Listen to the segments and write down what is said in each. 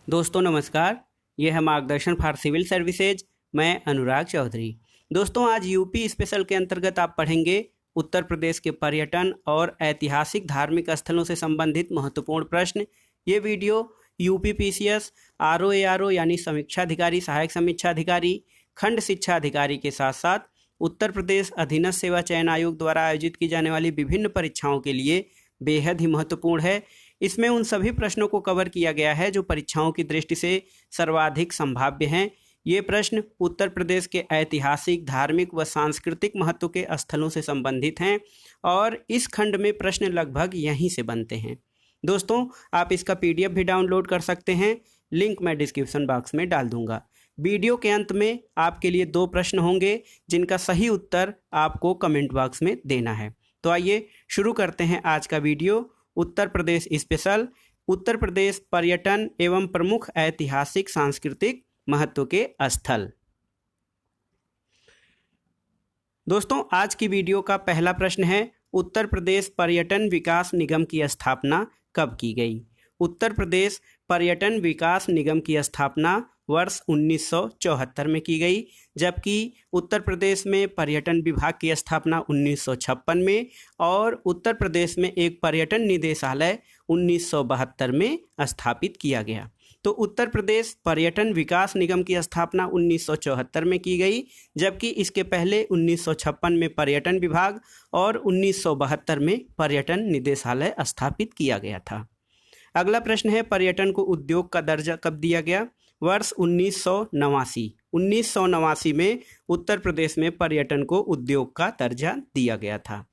दोस्तों नमस्कार। ये है मार्गदर्शन फॉर सिविल सर्विसेज। मैं अनुराग चौधरी। दोस्तों आज यूपी स्पेशल के अंतर्गत आप पढ़ेंगे उत्तर प्रदेश के पर्यटन और ऐतिहासिक धार्मिक स्थलों से संबंधित महत्वपूर्ण प्रश्न। ये वीडियो यूपी पीसीएस आरओ यानी समीक्षा अधिकारी, सहायक समीक्षा अधिकारी, खंड शिक्षा अधिकारी के साथ साथ उत्तर प्रदेश अधीनस्थ सेवा चयन आयोग द्वारा आयोजित की जाने वाली विभिन्न परीक्षाओं के लिए बेहद ही महत्वपूर्ण है। इसमें उन सभी प्रश्नों को कवर किया गया है जो परीक्षाओं की दृष्टि से सर्वाधिक संभाव्य हैं। ये प्रश्न उत्तर प्रदेश के ऐतिहासिक, धार्मिक व सांस्कृतिक महत्व के स्थलों से संबंधित हैं और इस खंड में प्रश्न लगभग यहीं से बनते हैं। दोस्तों आप इसका पीडीएफ भी डाउनलोड कर सकते हैं, लिंक मैं डिस्क्रिप्शन बॉक्स में डाल दूंगा। वीडियो के अंत में आपके लिए 2 प्रश्न होंगे जिनका सही उत्तर आपको कमेंट बॉक्स में देना है। तो आइए शुरू करते हैं आज का वीडियो। उत्तर प्रदेश स्पेशल, उत्तर प्रदेश पर्यटन एवं प्रमुख ऐतिहासिक सांस्कृतिक महत्व के स्थल। दोस्तों आज की वीडियो का पहला प्रश्न है, उत्तर प्रदेश पर्यटन विकास निगम की स्थापना कब की गई? उत्तर प्रदेश पर्यटन विकास निगम की स्थापना वर्ष 1974 में की गई, जबकि उत्तर प्रदेश में पर्यटन विभाग की स्थापना 1956 में और उत्तर प्रदेश में एक पर्यटन निदेशालय 1972 में स्थापित किया गया। तो उत्तर प्रदेश पर्यटन विकास निगम की स्थापना 1974 में की गई, जबकि इसके पहले 1956 में पर्यटन विभाग और 1972 में पर्यटन निदेशालय स्थापित किया गया था। अगला प्रश्न है, पर्यटन को उद्योग का दर्जा कब दिया गया? वर्ष 1989 में उत्तर प्रदेश में पर्यटन को उद्योग का दर्जा दिया गया था।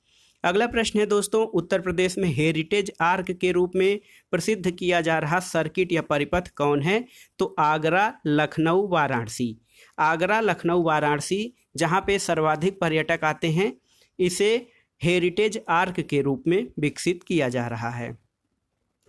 अगला प्रश्न है दोस्तों, उत्तर प्रदेश में हेरिटेज आर्क के रूप में प्रसिद्ध किया जा रहा सर्किट या परिपथ कौन है? तो आगरा, लखनऊ, वाराणसी। आगरा, लखनऊ, वाराणसी जहाँ पे सर्वाधिक पर्यटक आते हैं, इसे हेरिटेज आर्क के रूप में विकसित किया जा रहा है।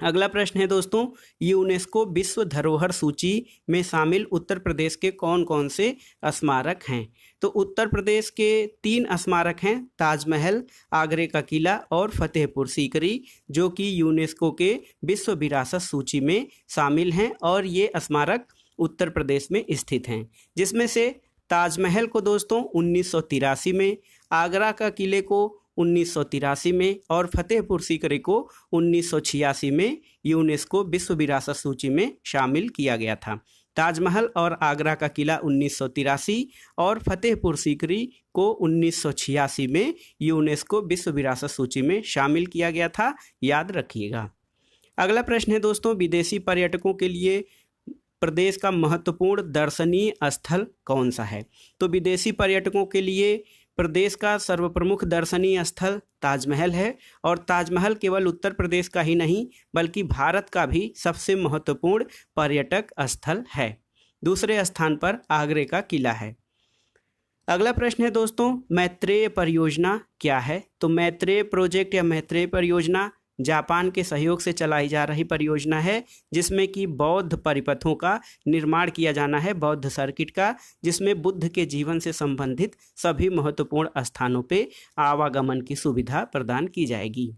अगला प्रश्न है दोस्तों, यूनेस्को विश्व धरोहर सूची में शामिल उत्तर प्रदेश के कौन कौन से स्मारक हैं? तो उत्तर प्रदेश के 3 स्मारक हैं, ताजमहल, आगरे का किला और फतेहपुर सीकरी, जो कि यूनेस्को के विश्व विरासत सूची में शामिल हैं और ये स्मारक उत्तर प्रदेश में स्थित हैं, जिसमें से ताजमहल को दोस्तों 1983 में, आगरा का किले को 1983 में और फतेहपुर सीकरी को 1986 में यूनेस्को विश्व विरासत सूची में शामिल किया गया था। ताजमहल और आगरा का किला 1983 और फतेहपुर सीकरी को 1986 में यूनेस्को विश्व विरासत सूची में शामिल किया गया था, याद रखिएगा। अगला प्रश्न है दोस्तों, विदेशी पर्यटकों के लिए प्रदेश का महत्वपूर्ण दर्शनीय स्थल कौन सा है? तो विदेशी पर्यटकों के लिए प्रदेश का सर्वप्रमुख दर्शनीय स्थल ताजमहल है और ताजमहल केवल उत्तर प्रदेश का ही नहीं बल्कि भारत का भी सबसे महत्वपूर्ण पर्यटक स्थल है। दूसरे स्थान पर आगरे का किला है। अगला प्रश्न है दोस्तों, मैत्रेय परियोजना क्या है? तो मैत्रेय प्रोजेक्ट या मैत्रेय परियोजना जापान के सहयोग से चलाई जा रही परियोजना है, जिसमें कि बौद्ध परिपथों का निर्माण किया जाना है, बौद्ध सर्किट का, जिसमें बुद्ध के जीवन से संबंधित सभी महत्वपूर्ण स्थानों पे आवागमन की सुविधा प्रदान की जाएगी।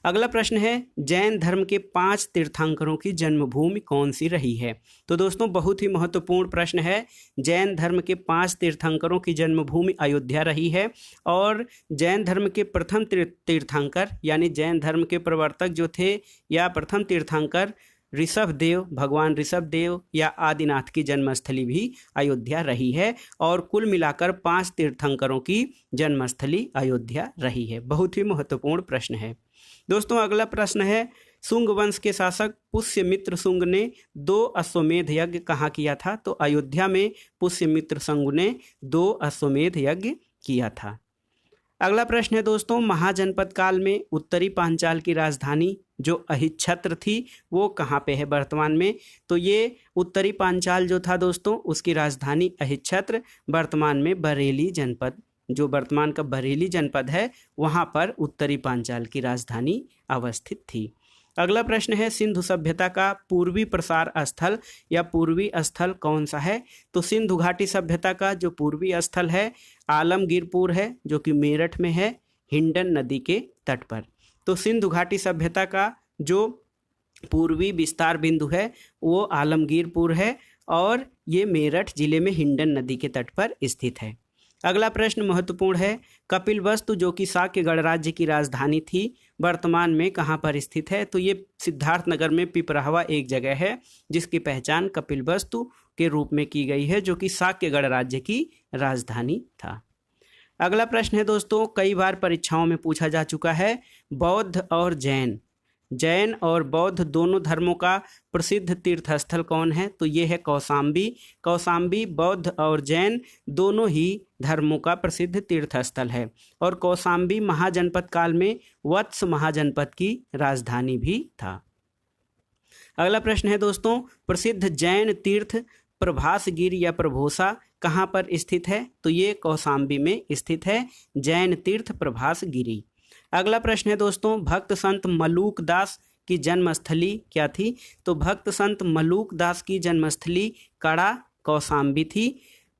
अगला प्रश्न है, जैन धर्म के 5 तीर्थंकरों की जन्मभूमि कौन सी रही है? तो दोस्तों बहुत ही महत्वपूर्ण प्रश्न है। जैन धर्म के 5 तीर्थंकरों की जन्मभूमि अयोध्या रही है और जैन धर्म के प्रथम तीर्थंकर यानी जैन धर्म के प्रवर्तक जो थे या प्रथम तीर्थंकर ऋषभ देव, भगवान ऋषभ देव या आदिनाथ की जन्मस्थली भी अयोध्या रही है और कुल मिलाकर 5 तीर्थंकरों की जन्मस्थली अयोध्या रही है। बहुत ही महत्वपूर्ण प्रश्न है। दोस्तों अगला प्रश्न है, शुंग वंश के शासक पुष्यमित्र शुंग ने 2 अश्वमेध यज्ञ कहाँ किया था? तो अयोध्या में पुष्यमित्र शुंग ने 2 अश्वमेध यज्ञ किया था। अगला प्रश्न है दोस्तों, महाजनपद काल में उत्तरी पांचाल की राजधानी जो अहिच्छत्र थी वो कहाँ पे है वर्तमान में? तो ये उत्तरी पांचाल जो था दोस्तों उसकी राजधानी अहिच्छत्र वर्तमान में बरेली जनपद, जो वर्तमान का बरेली जनपद है वहाँ पर उत्तरी पांचाल की राजधानी अवस्थित थी। अगला प्रश्न है, सिंधु सभ्यता का पूर्वी प्रसार स्थल या पूर्वी स्थल कौन सा है? तो सिंधु घाटी सभ्यता का जो पूर्वी स्थल है आलमगीरपुर है, जो कि मेरठ में है, हिंडन नदी के तट पर। तो सिंधु घाटी सभ्यता का जो पूर्वी विस्तार बिंदु है वो आलमगीरपुर है और ये मेरठ जिले में हिंडन नदी के तट पर स्थित है। अगला प्रश्न महत्वपूर्ण है। कपिलवस्तु जो कि शाक्य गणराज्य की राजधानी थी, वर्तमान में कहाँ पर स्थित है? तो ये सिद्धार्थनगर में पिपराहवा एक जगह है जिसकी पहचान कपिलवस्तु के रूप में की गई है, जो कि शाक्य गणराज्य की राजधानी था। अगला प्रश्न है दोस्तों, कई बार परीक्षाओं में पूछा जा चुका है, बौद्ध और जैन और बौद्ध दोनों धर्मों का प्रसिद्ध तीर्थस्थल कौन है? तो ये है कौशाम्बी। कौशाम्बी बौद्ध और जैन दोनों ही धर्मों का प्रसिद्ध तीर्थस्थल है और कौशाम्बी महाजनपद काल में वत्स महाजनपद की राजधानी भी था। अगला प्रश्न है दोस्तों, प्रसिद्ध जैन तीर्थ प्रभासगिरि या प्रभोसा कहाँ पर स्थित है? तो ये कौशाम्बी में स्थित है, जैन तीर्थ प्रभासगिरि। अगला प्रश्न है दोस्तों, भक्त संत मलूक दास की जन्मस्थली क्या थी? तो भक्त संत मलूक दास की जन्मस्थली कड़ा कौशाम्बी थी।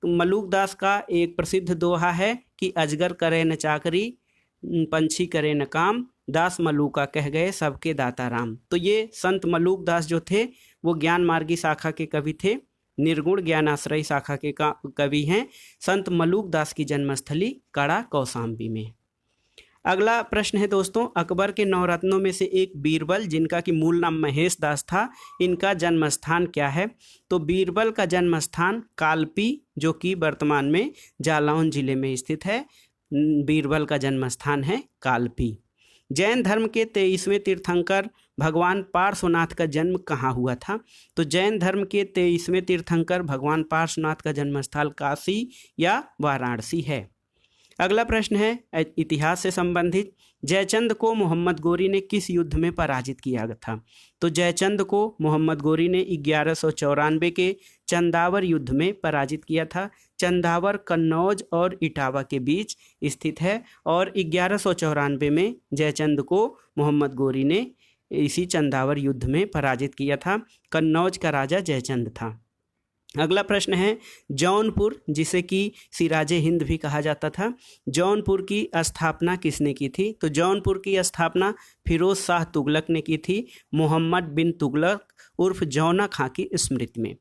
मलूक दास का एक प्रसिद्ध दोहा है कि अजगर करे न चाकरी, पंछी करे न काम, दास मलूका कह गए सबके दाता राम। तो ये संत मलूक दास जो थे वो ज्ञान मार्गी शाखा के कवि थे, निर्गुण ज्ञानाश्रयी शाखा के कवि हैं। संत मलूक दास की जन्मस्थली कड़ा कौशाम्बी में। अगला प्रश्न है दोस्तों, अकबर के नवरत्नों में से एक बीरबल जिनका कि मूल नाम महेश दास था, इनका जन्म स्थान क्या है? तो बीरबल का जन्म स्थान कालपी जो कि वर्तमान में जालौन जिले में स्थित है, बीरबल का जन्म स्थान है कालपी। जैन धर्म के 23वें तीर्थंकर भगवान पार्श्वनाथ का जन्म कहाँ हुआ था? तो जैन धर्म के 23वें तीर्थंकर भगवान पार्श्वनाथ का जन्म स्थल काशी या वाराणसी है। अगला प्रश्न है इतिहास से संबंधित, जयचंद को मोहम्मद गोरी ने किस युद्ध में पराजित किया था? तो जयचंद को मोहम्मद गोरी ने 1194 के चंदावर युद्ध में पराजित किया था। चंदावर कन्नौज और इटावा के बीच स्थित है और 1194 में जयचंद को मोहम्मद गोरी ने इसी चंदावर युद्ध में पराजित किया था। कन्नौज का राजा जयचंद था। अगला प्रश्न है, जौनपुर जिसे कि सिराजे हिंद भी कहा जाता था, जौनपुर की स्थापना किसने की थी? तो जौनपुर की स्थापना फिरोज शाह तुगलक ने की थी, मोहम्मद बिन तुगलक उर्फ जौना खां की स्मृति में।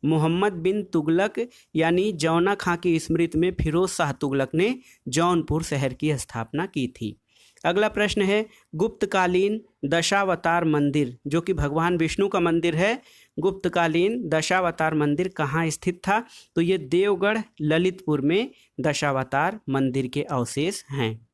मोहम्मद बिन तुगलक यानी जौना खां की स्मृति में फिरोज शाह तुगलक ने जौनपुर शहर की स्थापना की थी। अगला प्रश्न है, गुप्तकालीन दशावतार मंदिर जो कि भगवान विष्णु का मंदिर है, गुप्तकालीन दशावतार मंदिर कहाँ स्थित था? तो ये देवगढ़ ललितपुर में दशावतार मंदिर के अवशेष हैं।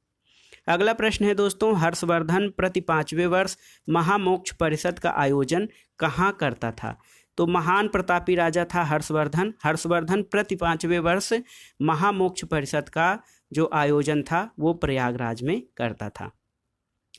अगला प्रश्न है दोस्तों, हर्षवर्धन प्रति 5वें वर्ष महामोक्ष परिषद का आयोजन कहाँ करता था? तो महान प्रतापी राजा था हर्षवर्धन। हर्षवर्धन प्रति 5वें वर्ष महामोक्ष परिषद का जो आयोजन था वो प्रयागराज में करता था।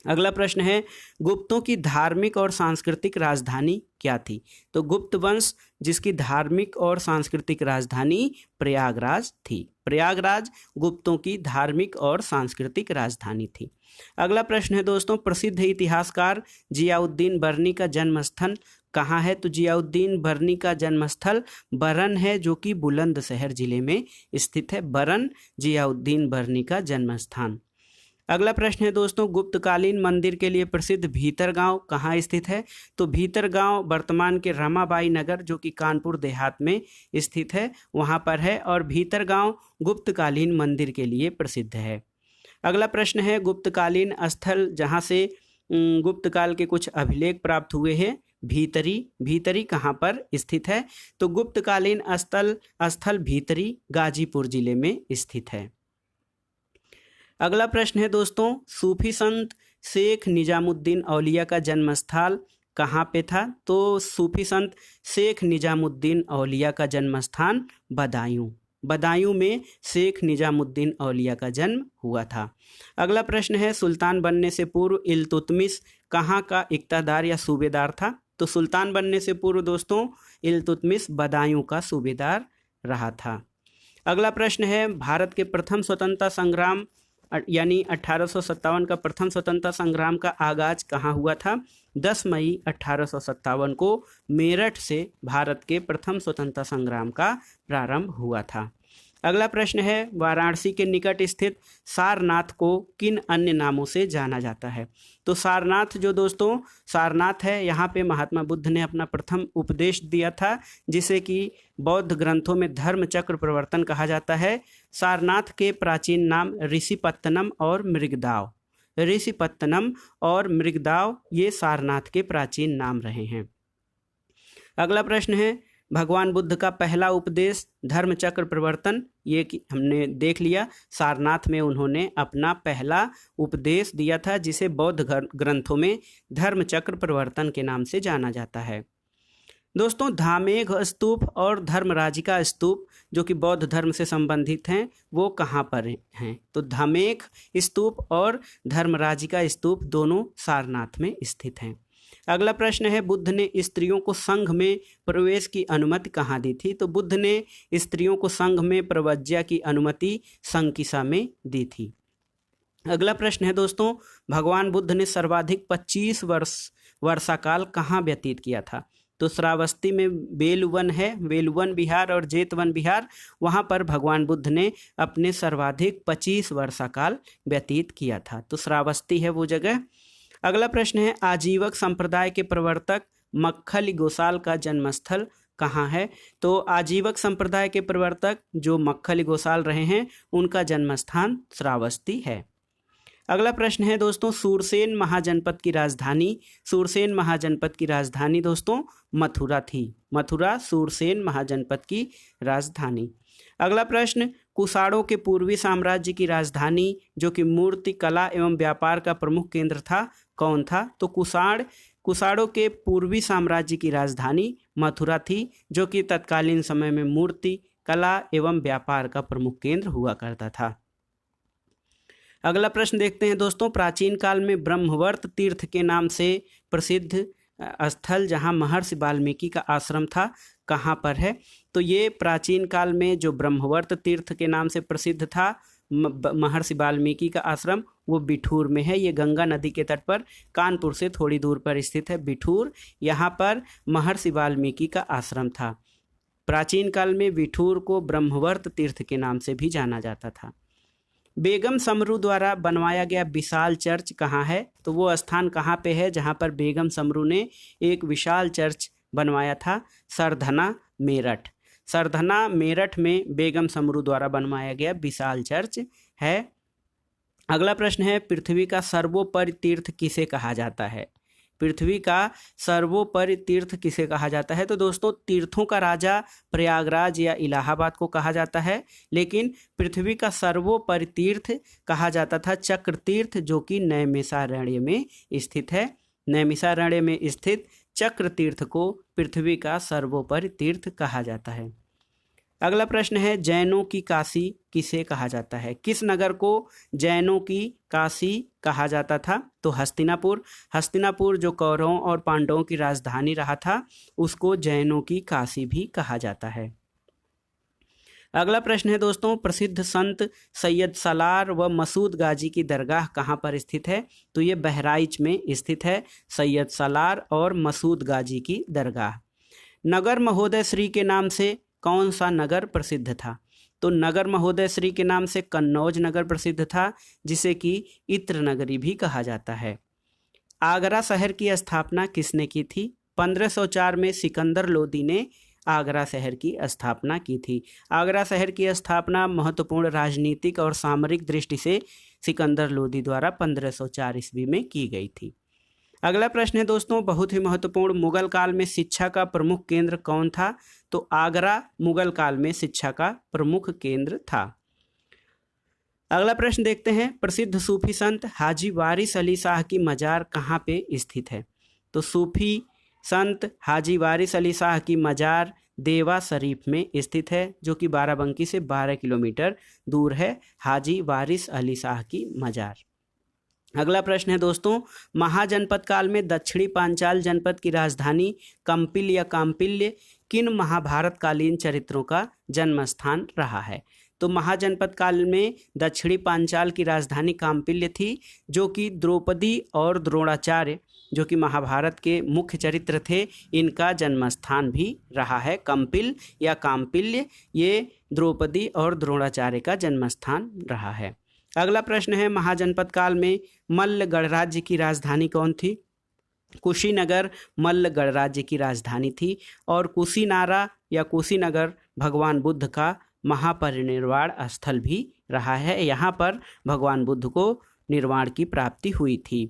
अगला प्रश्न है, गुप्तों की धार्मिक और सांस्कृतिक राजधानी क्या थी? तो गुप्त वंश जिसकी धार्मिक और सांस्कृतिक राजधानी प्रयागराज थी। प्रयागराज गुप्तों की धार्मिक और सांस्कृतिक राजधानी थी। अगला प्रश्न है दोस्तों, प्रसिद्ध इतिहासकार जियाउद्दीन बर्नी का जन्मस्थल कहाँ है? तो जियाउद्दीन बर्नी का जन्मस्थल बरन है जो कि बुलंदशहर जिले में स्थित है। बरन जियाउद्दीन बर्नी का जन्म स्थान। अगला प्रश्न है दोस्तों, गुप्तकालीन मंदिर के लिए प्रसिद्ध भीतरगांव कहाँ स्थित है? तो भीतरगांव वर्तमान के रमाबाई नगर जो कि कानपुर देहात में स्थित है वहाँ पर है और भीतरगांव गुप्तकालीन मंदिर के लिए प्रसिद्ध है। अगला प्रश्न है, गुप्तकालीन स्थल जहाँ से गुप्तकाल के कुछ अभिलेख प्राप्त हुए हैं, भीतरी कहाँ पर स्थित है? तो गुप्तकालीन स्थल भीतरी गाजीपुर जिले में स्थित है। अगला प्रश्न है दोस्तों, सूफी संत शेख निजामुद्दीन औलिया का जन्मस्थल कहाँ पे था? तो सूफी संत शेख निजामुद्दीन औलिया का जन्म स्थान बदायूं में शेख निजामुद्दीन औलिया का जन्म हुआ था। अगला प्रश्न है, सुल्तान बनने से पूर्व इल्तुतमिश कहाँ का इक्तादार या सूबेदार था? तो सुल्तान बनने से पूर्व दोस्तों इल्तुतमिश बदायूं का सूबेदार रहा था। अगला प्रश्न है, भारत के प्रथम स्वतंत्रता संग्राम यानी 1857 का प्रथम स्वतंत्रता संग्राम का आगाज कहाँ हुआ था? 10 मई 1857 को मेरठ से भारत के प्रथम स्वतंत्रता संग्राम का प्रारंभ हुआ था। अगला प्रश्न है, वाराणसी के निकट स्थित सारनाथ को किन अन्य नामों से जाना जाता है? तो सारनाथ जो दोस्तों सारनाथ है, यहाँ पे महात्मा बुद्ध ने अपना प्रथम उपदेश दिया था, जिसे कि बौद्ध ग्रंथों में धर्म चक्र प्रवर्तन कहा जाता है। सारनाथ के प्राचीन नाम ऋषिपत्तनम और मृगदाव, ऋषिपत्तनम और मृगदाव ये सारनाथ के प्राचीन नाम रहे हैं। अगला प्रश्न है, भगवान बुद्ध का पहला उपदेश धर्म चक्र प्रवर्तन, ये कि हमने देख लिया, सारनाथ में उन्होंने अपना पहला उपदेश दिया था, जिसे बौद्ध ग्रंथों में धर्म चक्र प्रवर्तन के नाम से जाना जाता है। दोस्तों, धामेघ स्तूप और धर्मराजिका स्तूप जो कि बौद्ध धर्म से संबंधित हैं, वो कहाँ पर हैं? तो धामेघ स्तूप और धर्मराजिका स्तूप दोनों सारनाथ में स्थित हैं। अगला प्रश्न है, बुद्ध ने स्त्रियों को संघ में प्रवेश की अनुमति कहाँ दी थी? तो बुद्ध ने स्त्रियों को संघ में प्रवज्या की अनुमति संकिसा में दी थी। अगला प्रश्न है दोस्तों, भगवान बुद्ध ने सर्वाधिक 25 वर्षाकाल कहाँ व्यतीत किया था? तो श्रावस्ती में बेलवन है, वेलवन विहार और जेतवन विहार, वहाँ पर भगवान बुद्ध ने अपने सर्वाधिक 25 वर्षाकाल व्यतीत किया था। तो श्रावस्ती है वो जगह। अगला प्रश्न है, आजीवक संप्रदाय के प्रवर्तक मक्खली गोसाल का जन्मस्थल कहाँ है? तो आजीवक संप्रदाय के प्रवर्तक जो मक्खली गोसाल रहे हैं, उनका जन्मस्थान श्रावस्ती है। अगला प्रश्न है दोस्तों, सूरसेन महाजनपद की राजधानी, सूरसेन महाजनपद की राजधानी दोस्तों मथुरा थी। मथुरा सूरसेन महाजनपद की राजधानी। अगला प्रश्न, कुषाणों के पूर्वी साम्राज्य की राजधानी जो कि मूर्ति कला एवं व्यापार का प्रमुख केंद्र था, कौन था? तो कुषाणों के पूर्वी साम्राज्य की राजधानी मथुरा थी, जो कि तत्कालीन समय में मूर्ति कला एवं व्यापार का प्रमुख केंद्र हुआ करता था। अगला प्रश्न देखते हैं दोस्तों, प्राचीन काल में ब्रह्मवर्त तीर्थ के नाम से प्रसिद्ध स्थल जहां महर्षि वाल्मीकि का आश्रम था, कहाँ पर है? तो ये प्राचीन काल में जो ब्रह्मवर्त तीर्थ के नाम से प्रसिद्ध था महर्षि वाल्मीकि का आश्रम, वो बिठूर में है। ये गंगा नदी के तट पर कानपुर से थोड़ी दूर पर स्थित है बिठूर। यहाँ पर महर्षि वाल्मीकि का आश्रम था। प्राचीन काल में बिठूर को ब्रह्मवर्त तीर्थ के नाम से भी जाना जाता था। बेगम समरू द्वारा बनवाया गया विशाल चर्च कहाँ है? तो वो स्थान कहाँ पे है जहाँ पर बेगम समरू ने एक विशाल चर्च बनवाया था? सरधना मेरठ। सरधना मेरठ में बेगम समरू द्वारा बनवाया गया विशाल चर्च है। अगला प्रश्न है, पृथ्वी का सर्वोपरि तीर्थ किसे कहा जाता है? पृथ्वी का सर्वोपरि तीर्थ किसे कहा जाता है? तो दोस्तों, तीर्थों का राजा प्रयागराज या इलाहाबाद को कहा जाता है, लेकिन पृथ्वी का सर्वोपरि तीर्थ कहा जाता था चक्र तीर्थ, जो कि नैमिषारण्य में स्थित है। नैमिषारण्य में स्थित चक्र तीर्थ को पृथ्वी का सर्वोपरि तीर्थ कहा जाता है। अगला प्रश्न है, जैनों की काशी किसे कहा जाता है? किस नगर को जैनों की काशी कहा जाता था? तो हस्तिनापुर। हस्तिनापुर जो कौरवों और पांडवों की राजधानी रहा था, उसको जैनों की काशी भी कहा जाता है। अगला प्रश्न है दोस्तों, प्रसिद्ध संत सैयद सालार व मसूद गाजी की दरगाह कहाँ पर स्थित है? तो ये बहराइच में स्थित है, सैयद सालार और मसूद गाजी की दरगाह। नगर महोदय श्री के नाम से कौन सा नगर प्रसिद्ध था? तो नगर महोदय श्री के नाम से कन्नौज नगर प्रसिद्ध था, जिसे कि इत्र नगरी भी कहा जाता है। आगरा शहर की स्थापना किसने की थी? 1504 में सिकंदर लोदी ने आगरा शहर की स्थापना की थी। आगरा शहर की स्थापना महत्वपूर्ण राजनीतिक और सामरिक दृष्टि से सिकंदर लोदी द्वारा 1504 ईस्वी में की गई थी। अगला प्रश्न है दोस्तों, बहुत ही महत्वपूर्ण, मुगल काल में शिक्षा का प्रमुख केंद्र कौन था? तो आगरा मुगल काल में शिक्षा का प्रमुख केंद्र था। अगला प्रश्न देखते हैं, प्रसिद्ध सूफी संत हाजी वारिस अली शाह की मजार कहाँ पे स्थित है? तो सूफी संत हाजी वारिस अली शाह की मजार देवा शरीफ में स्थित है, जो कि बाराबंकी से 12 किलोमीटर दूर है हाजी वारिस अली शाह की मजार। अगला प्रश्न है दोस्तों, महाजनपद काल में दक्षिणी पांचाल जनपद की राजधानी कंपिल या काम्पिल्य किन महाभारत कालीन चरित्रों का जन्म स्थान रहा है? तो महाजनपद काल में दक्षिणी पांचाल की राजधानी काम्पिल्य थी, जो कि द्रौपदी और द्रोणाचार्य जो कि महाभारत के मुख्य चरित्र थे, इनका जन्मस्थान भी रहा है। कंपिल या काम्पिल्य ये द्रौपदी और द्रोणाचार्य का जन्मस्थान रहा है। अगला प्रश्न है, महाजनपद काल में मल्ल गणराज्य की राजधानी कौन थी? कुशीनगर मल्ल गणराज्य की राजधानी थी और कुशीनारा या कुशीनगर भगवान बुद्ध का महापरिनिर्वाण स्थल भी रहा है। यहाँ पर भगवान बुद्ध को निर्वाण की प्राप्ति हुई थी।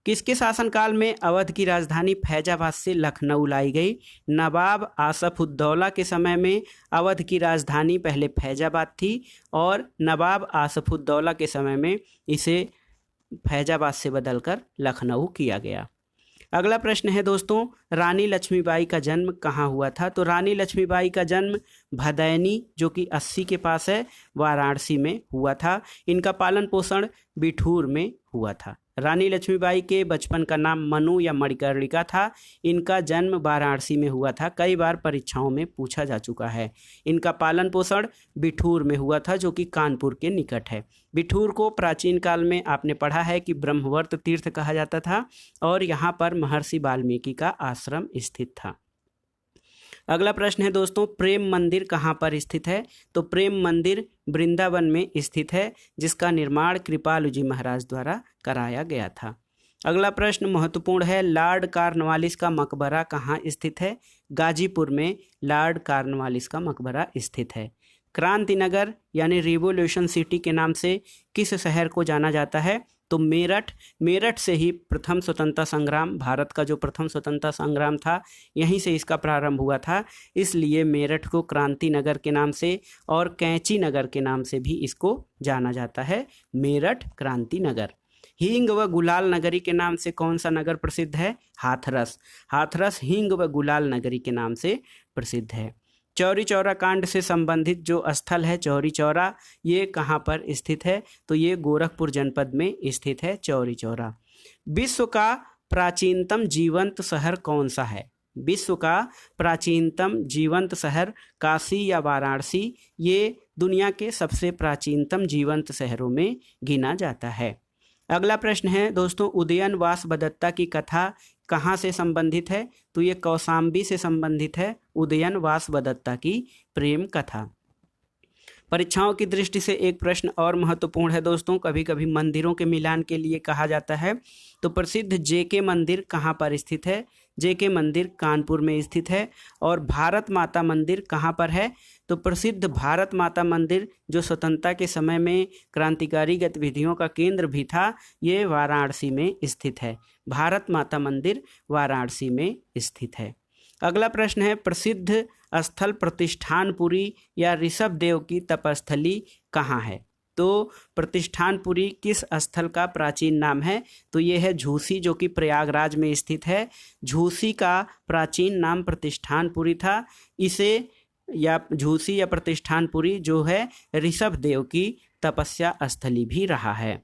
किसके शासनकाल में अवध की राजधानी फैजाबाद से लखनऊ लाई गई? नवाब आसफउद्दौला के समय में अवध की राजधानी पहले फैजाबाद थी और नवाब आसफउद्दौला के समय में इसे फैजाबाद से बदलकर लखनऊ किया गया। अगला प्रश्न है दोस्तों, रानी लक्ष्मीबाई का जन्म कहाँ हुआ था? तो रानी लक्ष्मीबाई का जन्म भदैनी जो कि 80 के पास है, वाराणसी में हुआ था। इनका पालन पोषण बिठूर में हुआ था। रानी लक्ष्मीबाई के बचपन का नाम मनु या मणिकर्णिका था। इनका जन्म वाराणसी में हुआ था, कई बार परीक्षाओं में पूछा जा चुका है। इनका पालन पोषण बिठूर में हुआ था जो कि कानपुर के निकट है। बिठूर को प्राचीन काल में आपने पढ़ा है कि ब्रह्मवर्त तीर्थ कहा जाता था और यहाँ पर महर्षि वाल्मीकि का आश्रम स्थित था। अगला प्रश्न है दोस्तों, प्रेम मंदिर कहाँ पर स्थित है? तो प्रेम मंदिर वृंदावन में स्थित है, जिसका निर्माण कृपालु जी महाराज द्वारा कराया गया था। अगला प्रश्न महत्वपूर्ण है, लॉर्ड कॉर्नवालिस का मकबरा कहाँ स्थित है? गाजीपुर में लॉर्ड कॉर्नवालिस का मकबरा स्थित है। क्रांति नगर यानी रिवोल्यूशन सिटी के नाम से किस शहर को जाना जाता है? तो मेरठ। मेरठ से ही प्रथम स्वतंत्रता संग्राम, भारत का जो प्रथम स्वतंत्रता संग्राम था, यहीं से इसका प्रारंभ हुआ था। इसलिए मेरठ को क्रांति नगर के नाम से और कैंची नगर के नाम से भी इसको जाना जाता है। मेरठ क्रांति नगर। हींग व गुलाल नगरी के नाम से कौन सा नगर प्रसिद्ध है? हाथरस। हाथरस हींग व गुलाल नगरी के नाम से प्रसिद्ध है। चौरी चौरा कांड से संबंधित जो स्थल है चौरी चौरा, ये कहाँ पर स्थित है? तो ये गोरखपुर जनपद में स्थित है चौरी चौरा। विश्व का प्राचीनतम जीवंत शहर कौन सा है? विश्व का प्राचीनतम जीवंत शहर काशी या वाराणसी, ये दुनिया के सबसे प्राचीनतम जीवंत शहरों में गिना जाता है। अगला प्रश्न है दोस्तों, उदयन वासवदत्ता की कथा कहाँ से संबंधित है? तो ये कौशाम्बी से संबंधित है, उदयन वासवदत्ता की प्रेम कथा। परीक्षाओं की दृष्टि से एक प्रश्न और महत्वपूर्ण है दोस्तों, कभी कभी मंदिरों के मिलान के लिए कहा जाता है। तो प्रसिद्ध जेके मंदिर कहाँ पर स्थित है? जेके मंदिर कानपुर में स्थित है। और भारत माता मंदिर कहाँ पर है? तो प्रसिद्ध भारत माता मंदिर जो स्वतंत्रता के समय में क्रांतिकारी गतिविधियों का केंद्र भी था, ये वाराणसी में स्थित है। भारत माता मंदिर वाराणसी में स्थित है। अगला प्रश्न है, प्रसिद्ध स्थल प्रतिष्ठानपुरी या ऋषभदेव की तपस्थली कहाँ है? तो प्रतिष्ठानपुरी किस स्थल का प्राचीन नाम है? तो ये है झूसी जो कि प्रयागराज में स्थित है। झूसी का प्राचीन नाम प्रतिष्ठानपुरी था। इसे या झूसी या प्रतिष्ठानपुरी जो है ऋषभदेव की तपस्या स्थली भी रहा है।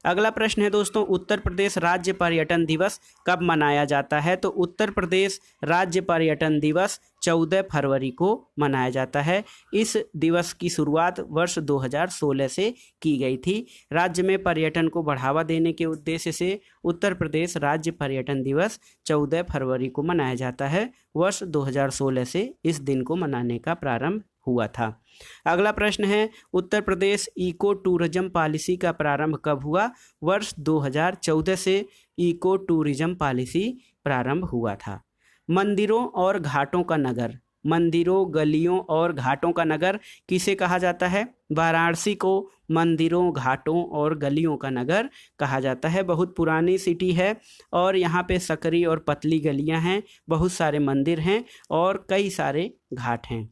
अगला प्रश्न है दोस्तों, उत्तर प्रदेश राज्य पर्यटन दिवस कब मनाया जाता है? तो उत्तर प्रदेश राज्य पर्यटन दिवस 14 फरवरी को मनाया जाता है। इस दिवस की शुरुआत वर्ष 2016 से की गई थी। राज्य में पर्यटन को बढ़ावा देने के उद्देश्य से उत्तर प्रदेश राज्य पर्यटन दिवस 14 फरवरी को मनाया जाता है। वर्ष 2016 से इस दिन को मनाने का प्रारंभ हुआ था। अगला प्रश्न है, Uttar Pradesh eco tourism policy का प्रारंभ कब हुआ? वर्ष 2014 से इको टूरिज्म पॉलिसी प्रारंभ हुआ था। मंदिरों और घाटों का नगर, मंदिरों, गलियों और घाटों का नगर किसे कहा जाता है? वाराणसी को मंदिरों, घाटों और गलियों का नगर कहा जाता है। बहुत पुरानी सिटी है और यहाँ पे सकरी और पतली गलियाँ हैं, बहुत सारे मंदिर हैं और कई सारे घाट हैं।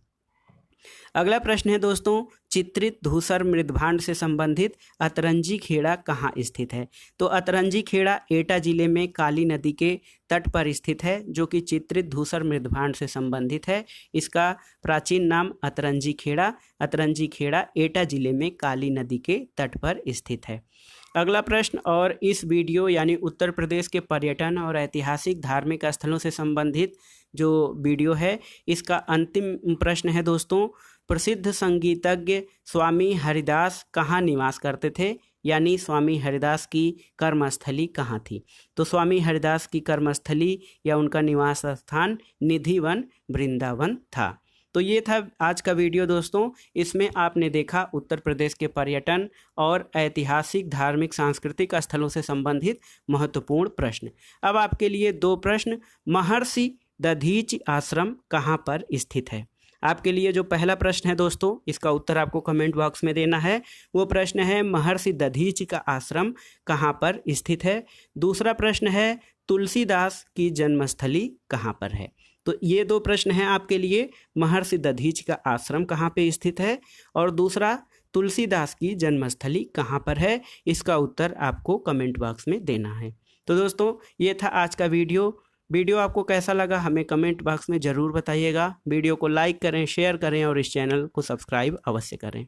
अगला प्रश्न है दोस्तों, चित्रित धूसर मृदभांड से संबंधित अतरंजी खेड़ा कहाँ स्थित है? तो अतरंजी खेड़ा एटा जिले में काली नदी के तट पर स्थित है, जो कि चित्रित धूसर मृदभांड से संबंधित है। इसका प्राचीन नाम अतरंजी खेड़ा एटा जिले में काली नदी के तट पर स्थित है। अगला प्रश्न, और इस वीडियो यानी उत्तर प्रदेश के पर्यटन और ऐतिहासिक धार्मिक स्थलों से संबंधित जो वीडियो है, इसका अंतिम प्रश्न है दोस्तों, प्रसिद्ध संगीतज्ञ स्वामी हरिदास कहाँ निवास करते थे? यानी स्वामी हरिदास की कर्मस्थली कहाँ थी? तो स्वामी हरिदास की कर्मस्थली या उनका निवास स्थान निधिवन वृंदावन था। तो ये था आज का वीडियो दोस्तों। इसमें आपने देखा उत्तर प्रदेश के पर्यटन और ऐतिहासिक, धार्मिक, सांस्कृतिक स्थलों से संबंधित महत्वपूर्ण प्रश्न। अब आपके लिए 2 प्रश्न। महर्षि दधीच आश्रम कहाँ पर स्थित है? आपके लिए जो पहला प्रश्न है दोस्तों, इसका उत्तर आपको कमेंट बॉक्स में देना है। वो प्रश्न है महर्षि दधीच का आश्रम कहाँ पर स्थित है। दूसरा प्रश्न है तुलसीदास की जन्मस्थली कहाँ पर है। तो ये 2 प्रश्न हैं आपके लिए। महर्षि दधीच का आश्रम कहाँ पे स्थित है और दूसरा तुलसीदास की जन्मस्थली कहाँ पर है। इसका उत्तर आपको कमेंट बॉक्स में देना है। तो दोस्तों ये था आज का वीडियो आपको कैसा लगा हमें कमेंट बॉक्स में ज़रूर बताइएगा। वीडियो को लाइक करें, शेयर करें और इस चैनल को सब्सक्राइब अवश्य करें।